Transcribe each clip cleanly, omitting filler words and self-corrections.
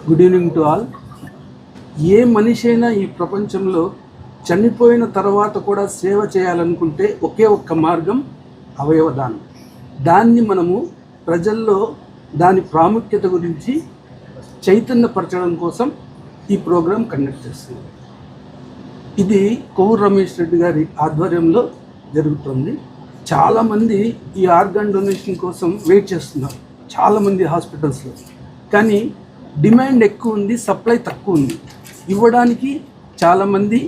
Good evening to all. ఏ మనిషి అయినా ఈ ప్రపంచంలో చనిపోయిన తర్వాత కూడా సేవ చేయాలనుకుంటే ఒకే ఒక్క మార్గం అవయవదానం. దాన్ని మనము ప్రజల్లో దాని ప్రాముఖ్యత గురించి చైతన్యపరచడం కోసం ఈ ప్రోగ్రాం కండక్ట్ చేస్తుంది. ఇది కొవ్వూరు రమేష్ రెడ్డి గారి ఆధ్వర్యంలో జరుగుతుంది. చాలామంది ఈ ఆర్గాన్ డొనేషన్ కోసం వెయిట్ చేస్తున్నారు, చాలామంది హాస్పిటల్స్లో. కానీ డిమాండ్ ఎక్కువ ఉంది, సప్లై తక్కువ ఉంది. ఇవ్వడానికి చాలామంది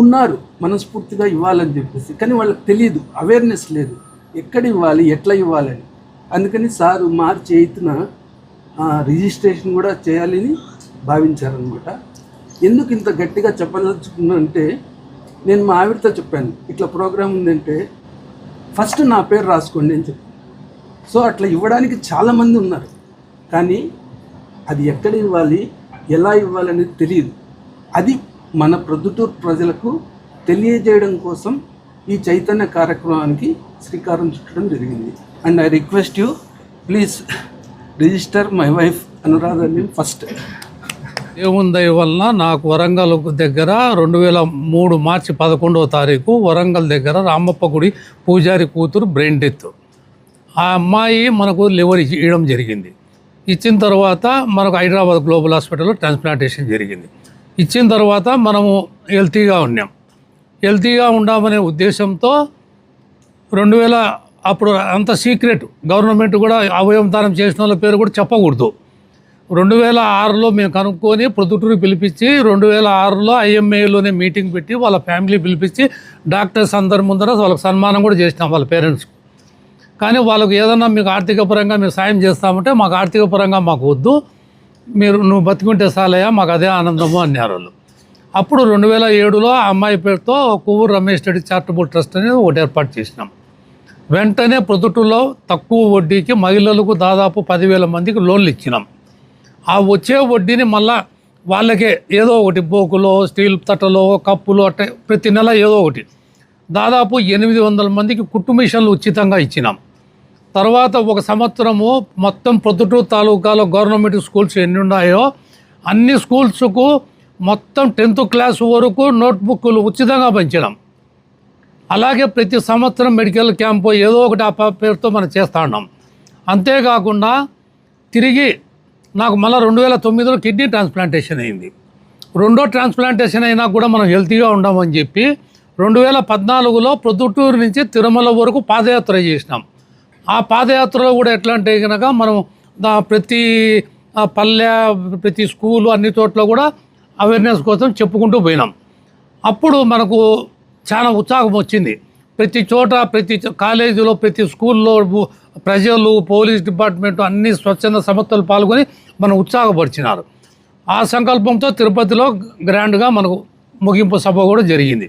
ఉన్నారు మనస్ఫూర్తిగా ఇవ్వాలని చెప్పేసి, కానీ వాళ్ళకి తెలియదు, అవేర్నెస్ లేదు ఎక్కడ ఇవ్వాలి, ఎట్లా ఇవ్వాలని. అందుకని సారు మార్చి 8న రిజిస్ట్రేషన్ కూడా చేయాలని భావించారనమాట. ఎందుకు ఇంత గట్టిగా చెప్పదలుచుకున్నా అంటే, నేను మా ఆవిడతో చెప్పాను ఇట్లా ప్రోగ్రాం ఉందంటే ఫస్ట్ నా పేరు రాసుకోండి అని చెప్పాను. సో అట్లా ఇవ్వడానికి చాలామంది ఉన్నారు, కానీ అది ఎక్కడ ఇవ్వాలి, ఎలా ఇవ్వాలనేది తెలియదు. అది మన ప్రొద్దుటూరు ప్రజలకు తెలియజేయడం కోసం ఈ చైతన్య కార్యక్రమానికి శ్రీకారం చుట్టడం జరిగింది. And I request you, please register my wife Anuradha name first. ఏముంది వలన నాకు వరంగల్ దగ్గర 2003 మార్చి 11వ తారీఖు వరంగల్ దగ్గర రామప్ప గుడి పూజారి కూతురు బ్రెయిన్ డెత్. ఆ అమ్మాయి మనకు లివర్ ఇవ్వడం జరిగింది. ఇచ్చిన తర్వాత మనకు హైదరాబాద్ గ్లోబల్ హాస్పిటల్లో ట్రాన్స్ప్లాంటేషన్ జరిగింది. ఇచ్చిన తర్వాత మనము హెల్తీగా ఉన్నాం. హెల్తీగా ఉండామనే ఉద్దేశంతో 2000 అప్పుడు అంత సీక్రెట్, గవర్నమెంట్ కూడా అవయవం దానం చేసిన వాళ్ళ పేరు కూడా చెప్పకూడదు. 2006లో మేము కనుక్కొని ప్రొద్దుటూరు పిలిపించి 2006లో IMAలోనే మీటింగ్ పెట్టి వాళ్ళ ఫ్యామిలీ పిలిపించి డాక్టర్స్ అందరి ముందర వాళ్ళకి సన్మానం కూడా చేసినాం వాళ్ళ పేరెంట్స్కి. కానీ వాళ్ళకు ఏదన్నా మీకు ఆర్థిక పరంగా మీరు సాయం చేస్తామంటే మాకు ఆర్థిక పరంగా మాకు వద్దు, నువ్వు బతికుంటే సాలయ్యా, మాకు అదే ఆనందము అన్నారు వాళ్ళు. అప్పుడు 2007లో ఆ అమ్మాయి పేరుతో కొవ్వూరు రమేష్ రెడ్డి చారిటబుల్ ట్రస్ట్ అనేది ఒకటి ఏర్పాటు చేసినాం. వెంటనే ప్రొద్దుటూరులో తక్కువ వడ్డీకి మహిళలకు దాదాపు 10,000 మందికి లోన్లు ఇచ్చినాం. ఆ వచ్చే వడ్డీని మళ్ళా వాళ్ళకే ఏదో ఒకటి బోకులో, స్టీల్ తట్టలో, కప్పులు అట్ట ప్రతి నెల ఏదో ఒకటి దాదాపు 800 మందికి కుట్టు మిషన్లు ఉచితంగా ఇచ్చినాం. తర్వాత ఒక సంవత్సరము మొత్తం ప్రొద్దుటూరు తాలూకాలో గవర్నమెంట్ స్కూల్స్ ఎన్ని ఉన్నాయో అన్ని స్కూల్స్కు మొత్తం 10th క్లాస్ వరకు నోట్బుక్లు ఉచితంగా పంచినాం. అలాగే ప్రతి సంవత్సరం మెడికల్ క్యాంపు ఏదో ఒకటి ఆ పేరుతో మనం చేస్తూ ఉన్నాం. అంతేకాకుండా తిరిగి నాకు మళ్ళీ 2009లో కిడ్నీ ట్రాన్స్ప్లాంటేషన్ అయింది. రెండో ట్రాన్స్ప్లాంటేషన్ అయినా కూడా మనం హెల్తీగా ఉండమని చెప్పి 2014లో ప్రొద్దుటూరు నుంచి తిరుమల వరకు పాదయాత్ర చేసినాం. ఆ పాదయాత్రలో కూడా ఎట్లా అంటే కనుక మనం ప్రతి పల్లె, ప్రతి స్కూలు, అన్ని చోట్ల కూడా అవేర్నెస్ కోసం చెప్పుకుంటూ పోయినాం. అప్పుడు మనకు చాలా ఉత్సాహం వచ్చింది. ప్రతి చోట, ప్రతి కాలేజీలో, ప్రతి స్కూల్లో ప్రజలు, పోలీస్ డిపార్ట్మెంట్, అన్ని స్వచ్ఛంద సంస్థలు పాల్గొని మనం ఉత్సాహపరిచినారు. ఆ సంకల్పంతో తిరుపతిలో గ్రాండ్గా మనకు ముగింపు సభ కూడా జరిగింది.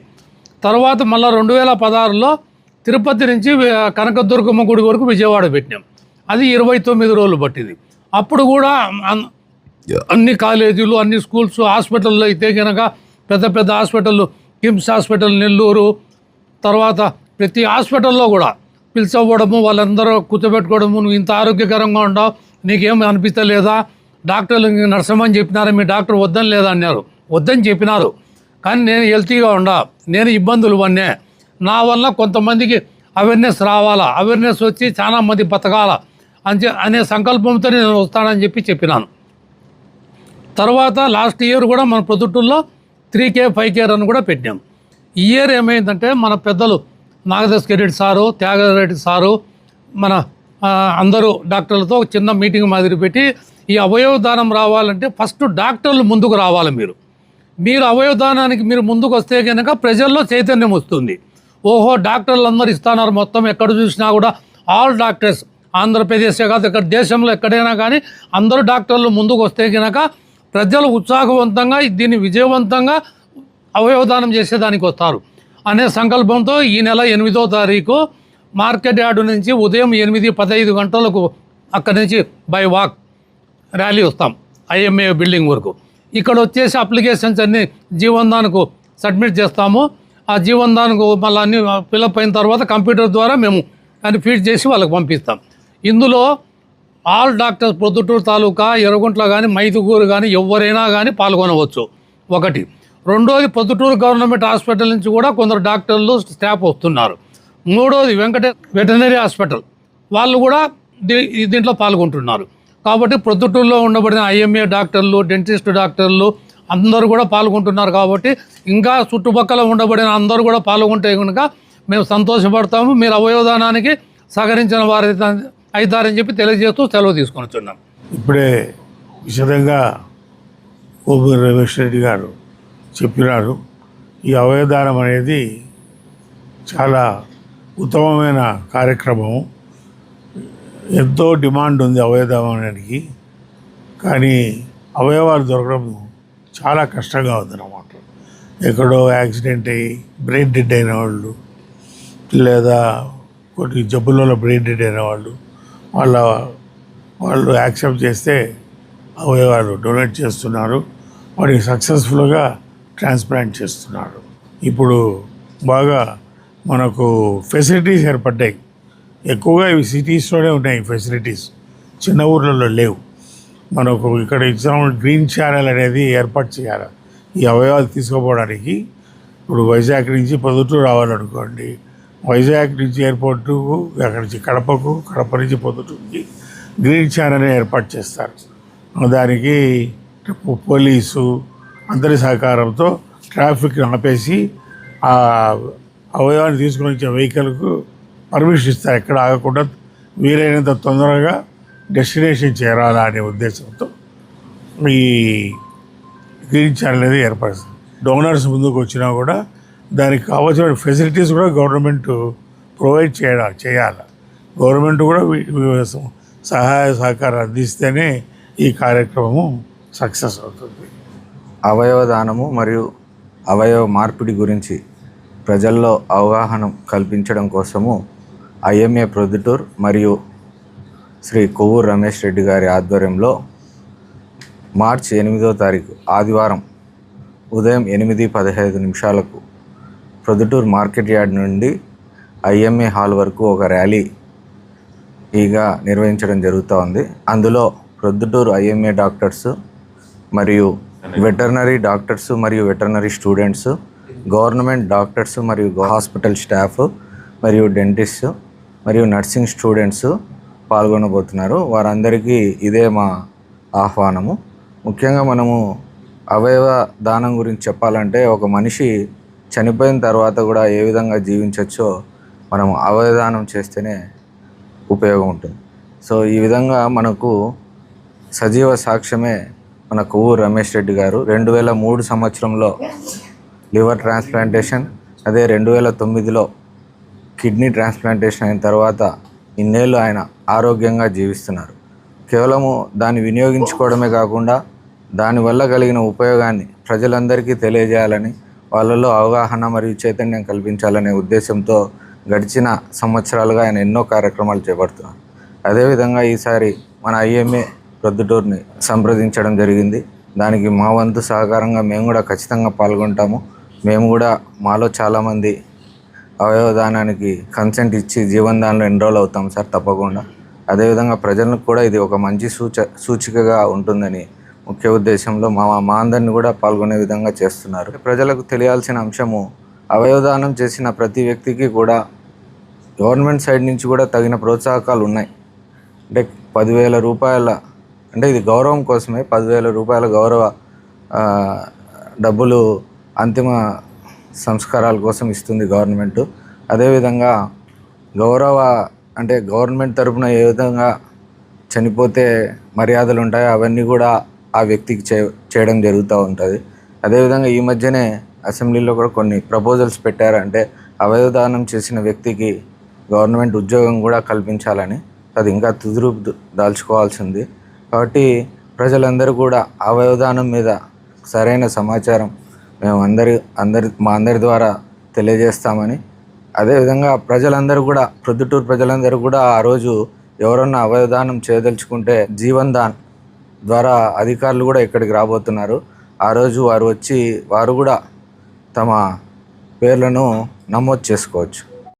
తర్వాత మళ్ళీ 2016లో తిరుపతి నుంచి కనకదుర్గమ్మ గుడి వరకు విజయవాడ పెట్టినాం. అది 29 రోజులు పట్టింది. అప్పుడు కూడా అన్ని కాలేజీలు, అన్ని స్కూల్స్, హాస్పిటల్లో అయితే కనుక పెద్ద పెద్ద హాస్పిటళ్ళు, కిమ్స్ హాస్పిటల్ నెల్లూరు, తర్వాత ప్రతి హాస్పిటల్లో కూడా పిలిచవ్వడము, వాళ్ళందరూ కూర్చోబెట్టుకోవడము, నువ్వు ఇంత ఆరోగ్యకరంగా ఉండవు, నీకేం అనిపించలేదా, డాక్టర్లు నర్సమని చెప్పినారు, మీ డాక్టర్ వద్దని లేదా అన్నారు. వద్దని చెప్పినారు, కానీ నేను హెల్తీగా ఉండా, నేను ఇబ్బందులు పడినా, నా వల్ల కొంతమందికి అవేర్నెస్ రావాలా, అవేర్నెస్ వచ్చి చాలా మంది బతకాల అనే సంకల్పంతో నేను వస్తానని చెప్పినాను. తర్వాత లాస్ట్ ఇయర్ కూడా మన ప్రొద్దుటూరులో 3K 5K రన్ కూడా పెట్టాం. ఈ ఇయర్ ఏమైందంటే మన పెద్దలు నాగదర్శక రెడ్డి సారు, త్యాగరెడ్డి సారు, మన అందరూ డాక్టర్లతో ఒక చిన్న మీటింగ్ మాదిరి పెట్టి ఈ అవయవ దానం రావాలంటే ఫస్ట్ డాక్టర్లు ముందుకు రావాలి. మీరు అవయవ దానానికి మీరు ముందుకు వస్తే కనుక ప్రజల్లో చైతన్యం వస్తుంది. ఓహో, డాక్టర్లు అందరూ ఇస్తున్నారు, మొత్తం ఎక్కడ చూసినా కూడా ఆల్ డాక్టర్స్, ఆంధ్రప్రదేశే కాదు ఇక్కడ దేశంలో ఎక్కడైనా కానీ అందరూ డాక్టర్లు ముందుకు వస్తే కనుక ప్రజలు ఉత్సాహవంతంగా దీన్ని విజయవంతంగా అవయవదానం చేసేదానికి వస్తారు అనే సంకల్పంతో ఈ నెల 8వ తారీఖు మార్కెట్ యార్డు నుంచి ఉదయం 8:15 గంటలకు అక్కడి నుంచి బై వాక్ ర్యాలీ వస్తాం IMA బిల్డింగ్ వరకు. ఇక్కడ వచ్చేసి అప్లికేషన్స్ అన్నీ జీవన్దాన్కు సబ్మిట్ చేస్తాము. ఆ జీవన్దాన్కు మళ్ళీ అన్ని ఫిలప్ అయిన తర్వాత కంప్యూటర్ ద్వారా మేము అన్ని ఫీడ్ చేసి వాళ్ళకి పంపిస్తాం. ఇందులో ఆల్ డాక్టర్స్ ప్రొద్దుటూరు తాలూకా ఎర్రగుంట్ల కానీ మైదుగూరు కానీ ఎవరైనా కానీ పాల్గొనవచ్చు. ఒకటి. రెండోది, ప్రొద్దుటూరు గవర్నమెంట్ హాస్పిటల్ నుంచి కూడా కొందరు డాక్టర్లు స్టాఫ్ వస్తున్నారు. మూడోది, వెటర్నరీ హాస్పిటల్ వాళ్ళు కూడా దీంట్లో పాల్గొంటున్నారు. కాబట్టి ప్రొద్దుటూరులో ఉండబడిన IMA డాక్టర్లు, డెంటిస్ట్ డాక్టర్లు అందరూ కూడా పాల్గొంటున్నారు. కాబట్టి ఇంకా చుట్టుపక్కల ఉండబడిన అందరూ కూడా పాల్గొంటే కనుక మేము సంతోషపడతాము. మీరు అవయవదానానికి సహకరించిన వారి అవుతారని చెప్పి తెలియజేస్తూ సెలవు తీసుకొని వచ్చున్నాం. ఇప్పుడే విశదంగా కోవూరు రమేష్ రెడ్డి గారు చెప్పినారు. ఈ అవయవదానం అనేది చాలా ఉత్తమమైన కార్యక్రమం. ఎంతో డిమాండ్ ఉంది అవయవదానానికి, కానీ అవయవాలు దొరకడం చాలా కష్టంగా ఉందన్నమాట. ఎక్కడో యాక్సిడెంట్ అయ్యి బ్రెయిన్ డెడ్ అయిన వాళ్ళు, లేదా కొన్ని జబ్బులలో బ్రెయిన్ డెడ్ అయిన వాళ్ళు యాక్సెప్ట్ చేస్తే అవయవాలు డొనేట్ చేస్తున్నారు. వాటికి సక్సెస్ఫుల్గా ట్రాన్స్ప్లాంట్ చేస్తున్నారు. ఇప్పుడు బాగా మనకు ఫెసిలిటీస్ ఏర్పడ్డాయి. ఎక్కువగా ఇవి సిటీస్లోనే ఉన్నాయి ఫెసిలిటీస్, చిన్న ఊర్లలో లేవు. మనకు ఇక్కడ ఎగ్జాంపుల్ గ్రీన్ ఛానల్ అనేది ఏర్పాటు చేయాలి ఈ అవయవాలు తీసుకుపోవడానికి. ఇప్పుడు వైజాగ్ నుంచి పొద్దుటూరు రావాలనుకోండి, వైజాగ్ నుంచి ఎయిర్పోర్టు, అక్కడి నుంచి కడపకు, కడప నుంచి పొద్దుటూరుకి గ్రీన్ ఛానల్ ఏర్పాటు చేస్తారు. దానికి పోలీసు అందరి సహకారంతో ట్రాఫిక్ ఆపేసి ఆ అవయవాన్ని తీసుకుని వచ్చే వెహికల్కు పర్మిషన్ ఇస్తారు. ఎక్కడ ఆగకుండా వీలైనంత తొందరగా డెస్టినేషన్ చేరాలా అనే ఉద్దేశంతో ఈ గ్రీన్ ఛానల్ అనేది ఏర్పడుతుంది. డోనర్స్ ముందుకు వచ్చినా కూడా దానికి కావాల్సిన ఫెసిలిటీస్ కూడా గవర్నమెంట్ ప్రొవైడ్ చేయాలి. గవర్నమెంట్ కూడా సహాయ సహకారం అందిస్తేనే ఈ కార్యక్రమం సక్సెస్ అవుతుంది. అవయవదానము మరియు అవయవ మార్పిడి గురించి ప్రజల్లో అవగాహన కల్పించడం కోసము IMA ప్రొద్దుటూరు మరియు శ్రీ కొవ్వూరు రమేష్ రెడ్డి గారి ఆధ్వర్యంలో మార్చి 8వ తారీఖు ఆదివారం ఉదయం 8:15 ప్రొద్దుటూరు మార్కెట్ యార్డ్ నుండి IMA హాల్ వరకు ఒక ర్యాలీగా నిర్వహించడం జరుగుతూ ఉంది. అందులో ప్రొద్దుటూరు IMA డాక్టర్స్ మరియు వెటర్నరీ డాక్టర్స్ మరియు వెటర్నరీ స్టూడెంట్స్, గవర్నమెంట్ డాక్టర్స్ మరియు హాస్పిటల్ స్టాఫ్ మరియు డెంటిస్ట్ మరియు నర్సింగ్ స్టూడెంట్స్ పాల్గొనబోతున్నారు. వారందరికీ ఇదే మా ఆహ్వానము. ముఖ్యంగా మనము అవయవ దానం గురించి చెప్పాలంటే, ఒక మనిషి చనిపోయిన తర్వాత కూడా ఏ విధంగా జీవించవచ్చో మనం అవయవదానం చేస్తేనే ఉపయోగం ఉంటుంది. సో ఈ విధంగా మనకు సజీవ సాక్ష్యమే మన కొవ్వూరు రమేష్ రెడ్డి గారు 2003 సంవత్సరంలో లివర్ ట్రాన్స్ప్లాంటేషన్, అదే 2009లో కిడ్నీ ట్రాన్స్ప్లాంటేషన్ అయిన తర్వాత ఇన్నేళ్ళు ఆయన ఆరోగ్యంగా జీవిస్తున్నారు. కేవలము దాన్ని వినియోగించుకోవడమే కాకుండా దానివల్ల కలిగిన ఉపయోగాన్ని ప్రజలందరికీ తెలియజేయాలని, వాళ్ళలో అవగాహన మరియు చైతన్యం కల్పించాలనే ఉద్దేశంతో గడిచిన సంవత్సరాలుగా ఆయన ఎన్నో కార్యక్రమాలు చేపడుతున్నారు. అదేవిధంగా ఈసారి మన IMA ప్రొద్దుటూరుని సంప్రదించడం జరిగింది. దానికి మా వంతు సహకారంగా మేము కూడా ఖచ్చితంగా పాల్గొంటాము. మేము కూడా మాలో చాలామంది అవయవదానానికి కన్సెంట్ ఇచ్చి జీవనదానంలో ఎన్రోల్ అవుతాం సార్, తప్పకుండా. అదేవిధంగా ప్రజలకు కూడా ఇది ఒక మంచి సూచికగా ఉంటుందని ముఖ్య ఉద్దేశంలో మా అందరిని కూడా పాల్గొనే విధంగా చేస్తున్నారు. ప్రజలకు తెలియాల్సిన అంశము, అవయవదానం చేసిన ప్రతి వ్యక్తికి కూడా గవర్నమెంట్ సైడ్ నుంచి కూడా తగిన ప్రోత్సాహకాలు ఉన్నాయి. అంటే 10,000 రూపాయల, అంటే ఇది గౌరవం కోసమే 10,000 రూపాయల గౌరవ డబ్బులు అంతిమ సంస్కారాల కోసం ఇస్తుంది గవర్నమెంటు. అదేవిధంగా అంటే గవర్నమెంట్ తరఫున ఏ విధంగా చనిపోతే మర్యాదలు ఉంటాయో అవన్నీ కూడా ఆ వ్యక్తికి చేయడం జరుగుతూ ఉంటుంది. అదేవిధంగా ఈ మధ్యనే అసెంబ్లీలో కూడా కొన్ని ప్రపోజల్స్ పెట్టారు. అంటే అవయవదానం చేసిన వ్యక్తికి గవర్నమెంట్ ఉద్యోగం కూడా కల్పించాలని. అది ఇంకా తుదిరూపు దాల్చుకోవాల్సింది. కాబట్టి ప్రజలందరూ కూడా అవయవదానం మీద సరైన సమాచారం మేము మా అందరి ద్వారా తెలియజేస్తామని, అదేవిధంగా ప్రజలందరూ కూడా, ప్రొద్దుటూరు ప్రజలందరూ కూడా ఆ రోజు ఎవరన్నా అవయవదానం చేయదలుచుకుంటే జీవన్ దాన్ ద్వారా అధికారులు కూడా ఇక్కడికి రాబోతున్నారు. ఆ రోజు వారు వచ్చి వారు కూడా తమ పేర్లను నమోదు చేసుకోవచ్చు.